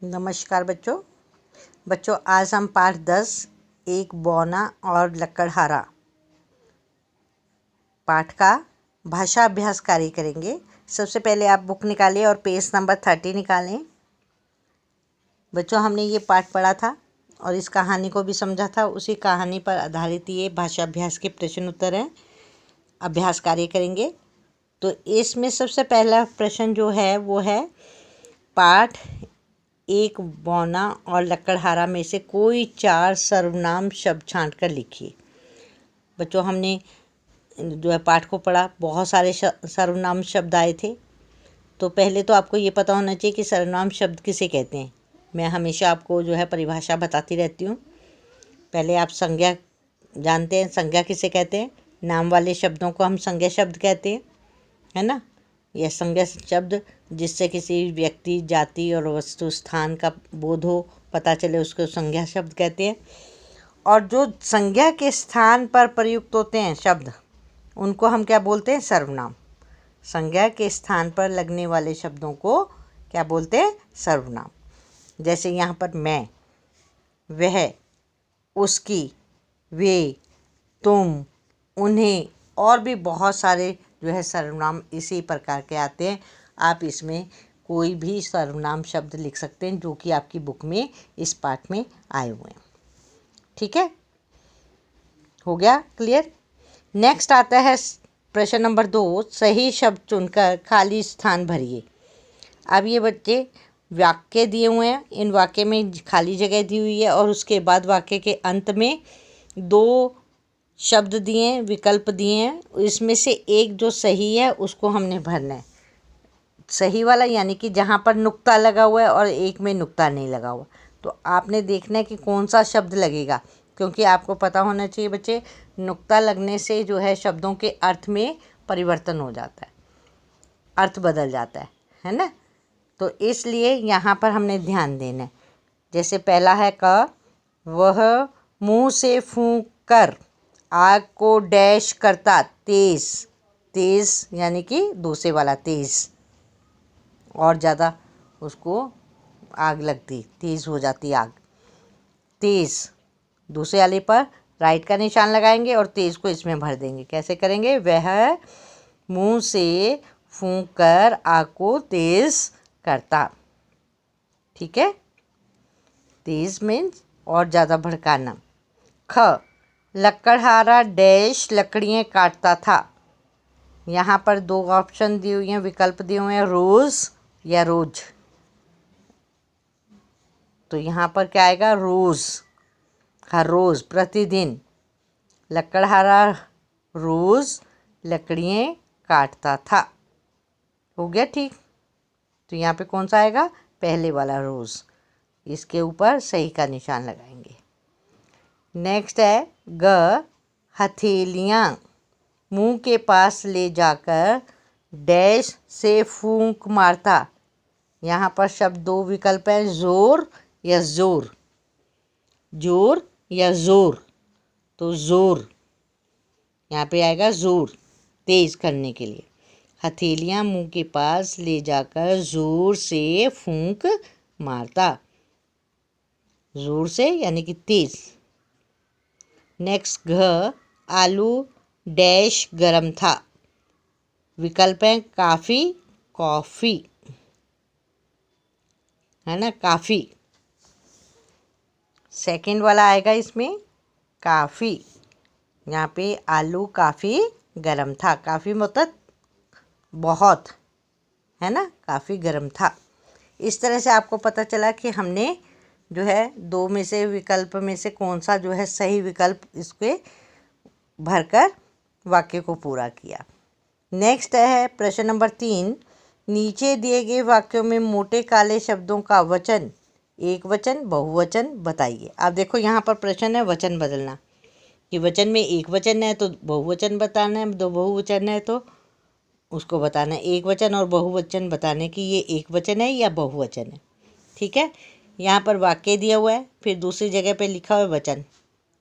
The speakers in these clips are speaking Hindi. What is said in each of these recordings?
नमस्कार बच्चों आज हम पाठ 10 एक बौना और लकड़हारा पाठ का भाषा अभ्यास कार्य करेंगे। सबसे पहले आप बुक निकालिए और पेज नंबर 30 निकालें। बच्चों हमने ये पाठ पढ़ा था और इस कहानी को भी समझा था। उसी कहानी पर आधारित ये भाषा अभ्यास के प्रश्न उत्तर हैं। अभ्यास कार्य करेंगे तो इसमें सबसे पहला प्रश्न जो है वो है पाठ एक बौना और लकड़हारा में से कोई 4 सर्वनाम शब्द छांट कर लिखिए। बच्चों हमने जो है पाठ को पढ़ा, बहुत सारे सर्वनाम शब्द आए थे। तो पहले तो आपको ये पता होना चाहिए कि सर्वनाम शब्द किसे कहते हैं। मैं हमेशा आपको जो है परिभाषा बताती रहती हूँ। पहले आप संज्ञा जानते हैं, संज्ञा किसे कहते हैं। नाम वाले शब्दों को हम संज्ञा शब्द कहते हैं, है ना। यह संज्ञा शब्द जिससे किसी व्यक्ति, जाति और वस्तु स्थान का बोध हो, पता चले, उसको संज्ञा शब्द कहते हैं। और जो संज्ञा के स्थान पर प्रयुक्त होते हैं शब्द, उनको हम क्या बोलते हैं, सर्वनाम। संज्ञा के स्थान पर लगने वाले शब्दों को क्या बोलते हैं, सर्वनाम। जैसे यहाँ पर मैं, वह, उसकी, वे, तुम, उन्हें और भी बहुत सारे जो है सर्वनाम इसी प्रकार के आते हैं। आप इसमें कोई भी सर्वनाम शब्द लिख सकते हैं जो कि आपकी बुक में इस पाठ में आए हुए हैं। ठीक है, हो गया क्लियर। नेक्स्ट आता है प्रश्न नंबर 2, सही शब्द चुनकर खाली स्थान भरिए। अब ये बच्चे वाक्य दिए हुए हैं, इन वाक्य में खाली जगह दी हुई है और उसके बाद वाक्य के अंत में 2 शब्द दिए हैं, विकल्प दिए हैं। इसमें से एक जो सही है उसको हमने भरना है। सही वाला यानी कि जहाँ पर नुक्ता लगा हुआ है और एक में नुक्ता नहीं लगा हुआ, तो आपने देखना है कि कौन सा शब्द लगेगा। क्योंकि आपको पता होना चाहिए बच्चे, नुक्ता लगने से जो है शब्दों के अर्थ में परिवर्तन हो जाता है, अर्थ बदल जाता है ना। तो इसलिए यहाँ पर हमने ध्यान देना है। जैसे पहला है क, वह मुँह से फूंक कर आग को डैश करता तेज। तेज यानी कि दूसरे वाला तेज, और ज़्यादा उसको आग लगती, तेज हो जाती आग। तेज दूसरे वाले पर राइट का निशान लगाएंगे और तेज को इसमें भर देंगे। कैसे करेंगे, वह मुंह से फूंक कर आग को तेज करता। ठीक है, तेज मीन्स और ज़्यादा भड़काना। ख, लकड़हारा डैश लकड़ियाँ काटता था। यहाँ पर 2 ऑप्शन दिए हुए हैं, विकल्प दिए हुए हैं, रोज़ या रोज। तो यहाँ पर क्या आएगा, रोज़, हर रोज़, प्रतिदिन। लकड़हारा रोज़ लकड़ियाँ काटता था। हो गया ठीक। तो यहाँ पे कौन सा आएगा, पहले वाला रोज़। इसके ऊपर सही का निशान लगाएंगे। नेक्स्ट है ग, हथेलियाँ मुंह के पास ले जाकर डैश से फूंक मारता। यहाँ पर शब्द 2 विकल्प है, जोर या जोर। जोर या जोर, तो जोर यहाँ पे आएगा, जोर, तेज करने के लिए। हथेलियाँ मुंह के पास ले जाकर जोर से फूंक मारता। जोर से यानी कि तेज। नेक्स्ट घ, आलू डैश गरम था। विकल्प है काफ़ी, कॉफ़ी, है ना, काफ़ी। सेकंड वाला आएगा इसमें, काफ़ी। यहाँ पे आलू काफ़ी गरम था। काफ़ी मतलब बहुत, है ना, काफ़ी गरम था। इस तरह से आपको पता चला कि हमने जो है 2 में से विकल्प में से कौन सा जो है सही विकल्प इसके भरकर वाक्य को पूरा किया। नेक्स्ट है प्रश्न नंबर 3, नीचे दिए गए वाक्यों में मोटे काले शब्दों का वचन, एक वचन, बहुवचन बताइए। अब देखो यहाँ पर प्रश्न है वचन बदलना, कि वचन में एक वचन है तो बहुवचन बताना है, 2 बहुवचन है तो उसको बताना है। एक वचन और बहुवचन बताने की ये एक वचन है या बहुवचन है। ठीक है, यहाँ पर वाक्य दिया हुआ है, फिर दूसरी जगह पे लिखा हुआ है वचन।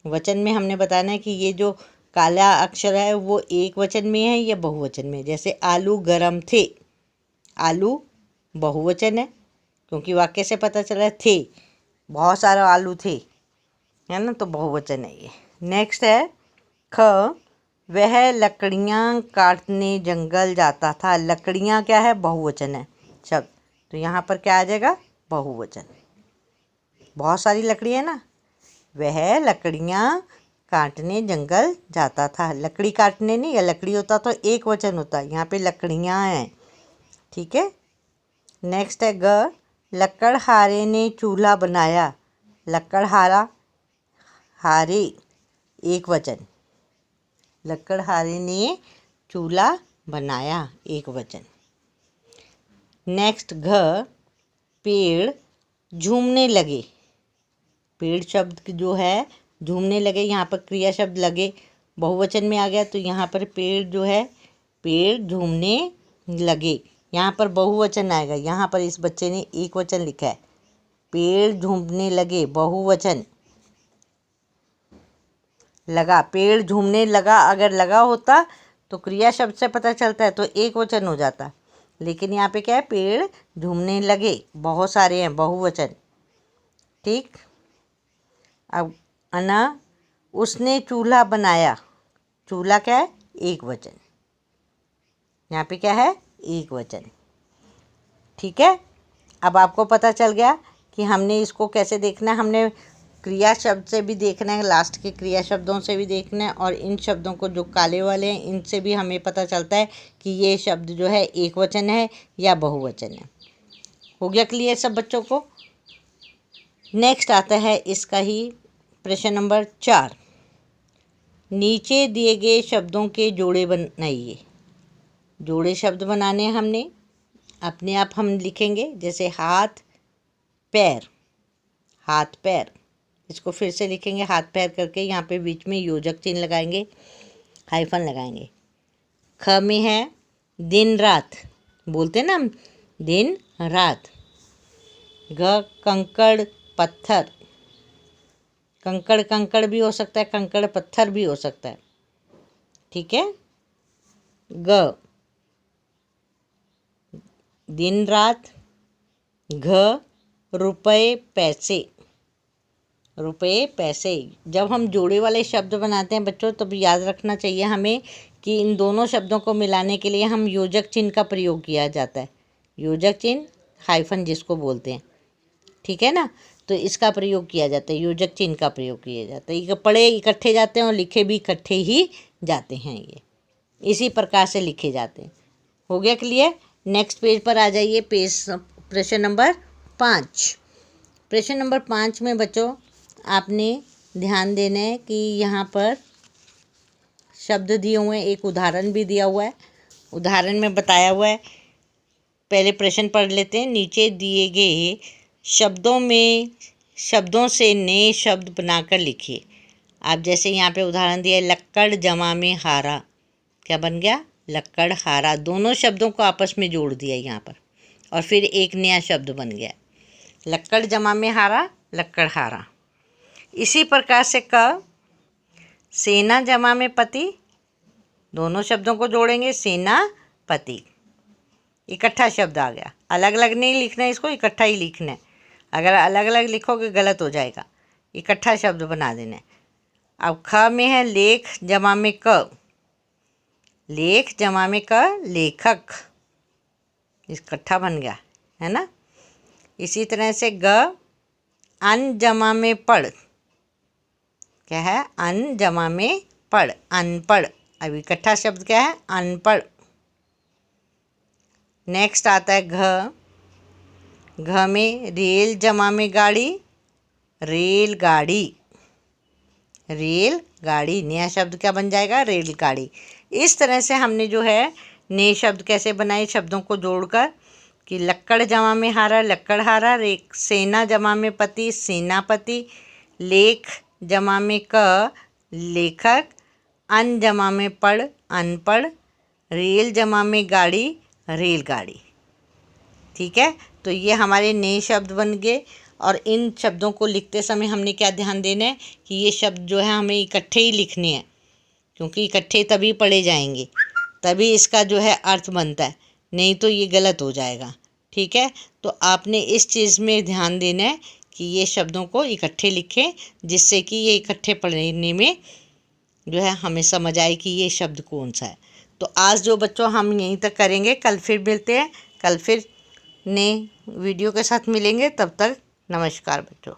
वचन में हमने बताना है कि ये जो काला अक्षर है वो एक वचन में है या बहुवचन में। जैसे आलू गरम थे, आलू बहुवचन है क्योंकि वाक्य से पता चला थे, बहुत सारे आलू थे, है ना, तो बहुवचन है ये। नेक्स्ट है ख, वह लकड़ियाँ काटने जंगल जाता था। लकड़ियाँ क्या है, बहुवचन है शब्द, तो यहाँ पर क्या आ जाएगा, बहुवचन। बहुत सारी लकड़ी है ना, वह लकड़ियाँ काटने जंगल जाता था। लकड़ी काटने नहीं, या लकड़ी होता तो एक वचन होता, यहाँ पे लकड़ियाँ हैं, ठीक है। नेक्स्ट है ग, लकड़हारे ने चूल्हा बनाया। लकड़हारा, हारे एक वचन, लकड़हारे ने चूल्हा बनाया एक वचन। नेक्स्ट घ, पेड़ झूमने लगे। पेड़ शब्द जो है झूमने लगे, यहाँ पर क्रिया शब्द लगे बहुवचन में आ गया, तो यहाँ पर पेड़ जो है, पेड़ झूमने लगे, यहाँ पर बहुवचन आएगा। यहाँ पर इस बच्चे ने एक वचन लिखा है, पेड़ झूमने लगे बहुवचन। लगा, पेड़ झूमने लगा, अगर लगा होता तो क्रिया शब्द से पता चलता है तो एक वचन हो जाता, लेकिन यहाँ पे क्या है, पेड़ झूमने लगे, बहुत सारे हैं, बहुवचन, ठीक। अब अना, उसने चूल्हा बनाया। चूल्हा क्या है, एक वचन, यहाँ पे क्या है, एक वचन, ठीक है। अब आपको पता चल गया कि हमने इसको कैसे देखना है। हमने क्रिया शब्द से भी देखना है, लास्ट के क्रिया शब्दों से भी देखना है, और इन शब्दों को जो काले वाले हैं इनसे भी हमें पता चलता है कि ये शब्द जो है एक वचन है या बहुवचन है। हो गया क्लियर सब बच्चों को। नेक्स्ट आता है इसका ही प्रश्न नंबर 4, नीचे दिए गए शब्दों के जोड़े बनाइए। जोड़े शब्द बनाने हैं हमने, अपने आप हम लिखेंगे, जैसे हाथ पैर, हाथ पैर, इसको फिर से लिखेंगे हाथ पैर करके, यहाँ पे बीच में योजक चिन्ह लगाएंगे, हाइफन लगाएंगे। ख में है दिन रात, बोलते ना हम, दिन रात। घ, कंकड़ पत्थर, कंकड़ कंकड़ भी हो सकता है, कंकड़ पत्थर भी हो सकता है, ठीक है। ग, दिन रात। घ, रुपए पैसे, रुपए पैसे। जब हम जोड़े वाले शब्द बनाते हैं बच्चों, तब याद रखना चाहिए हमें कि इन दोनों शब्दों को मिलाने के लिए हम योजक चिन्ह का प्रयोग किया जाता है। योजक चिन्ह, हाइफन जिसको बोलते हैं, ठीक है ना, तो इसका प्रयोग किया जाता है, योजक चिन्ह का प्रयोग किया जाता है। ये पढ़े इकट्ठे जाते हैं और लिखे भी इकट्ठे ही जाते हैं, ये इसी प्रकार से लिखे जाते हैं। हो गया क्लियर। नेक्स्ट पेज पर आ जाइए, पेज प्रश्न नंबर 5। प्रश्न नंबर 5 में बच्चों आपने ध्यान देना है कि यहाँ पर शब्द दिए हुए हैं, एक उदाहरण भी दिया हुआ है, उदाहरण में बताया हुआ है। पहले प्रश्न पढ़ लेते हैं। नीचे दिए गए शब्दों से नए शब्द बनाकर लिखिए। आप जैसे यहाँ पे उदाहरण दिया है, लक्कड़ जमा में हारा, क्या बन गया, लक्कड़ हारा। दोनों शब्दों को आपस में जोड़ दिया यहाँ पर, और फिर एक नया शब्द बन गया, लक्कड़ जमा में हारा, लक्कड़ हारा। इसी प्रकार से क, सेना जमा में पति, दोनों शब्दों को जोड़ेंगे, सेना पति, इकट्ठा शब्द आ गया। अलग अलग नहीं लिखना है इसको, इकट्ठा ही लिखना है। अगर अलग अलग लिखोगे गलत हो जाएगा, इकट्ठा शब्द बना देना है। अब ख में है लेख जमा में क, लेख जमा में क, लेखक, इकट्ठा बन गया, है ना। इसी तरह से ग, अन जमा में पढ़, क्या है, अन जमा में पढ़, अनपढ़। अब इकट्ठा शब्द क्या है, अनपढ़। नेक्स्ट आता है घ, घ में रेल जमा में गाड़ी, रेलगाड़ी, रेलगाड़ी, नया शब्द क्या बन जाएगा, रेलगाड़ी। इस तरह से हमने जो है नए शब्द कैसे बनाए, शब्दों को जोड़कर, कि लक्कड़ जमा में हारा, लक्कड़हारा, सेना जमा में पति, सेनापति, लेख जमा में क, लेखक, अन जमा में पढ़, अनपढ़, रेल जमा में गाड़ी, रेलगाड़ी, ठीक है। तो ये हमारे नए शब्द बन गए। और इन शब्दों को लिखते समय हमने क्या ध्यान देना है कि ये शब्द जो है हमें इकट्ठे ही लिखने हैं, क्योंकि इकट्ठे तभी पढ़े जाएंगे, तभी इसका जो है अर्थ बनता है, नहीं तो ये गलत हो जाएगा, ठीक है। तो आपने इस चीज़ में ध्यान देना है कि ये शब्दों को इकट्ठे लिखें, जिससे कि ये इकट्ठे पढ़ने में जो है हमें समझ आए कि ये शब्द कौन सा है। तो आज जो बच्चों हम यहीं तक करेंगे, कल फिर मिलते हैं, कल फिर नए वीडियो के साथ मिलेंगे। तब तक नमस्कार बच्चों।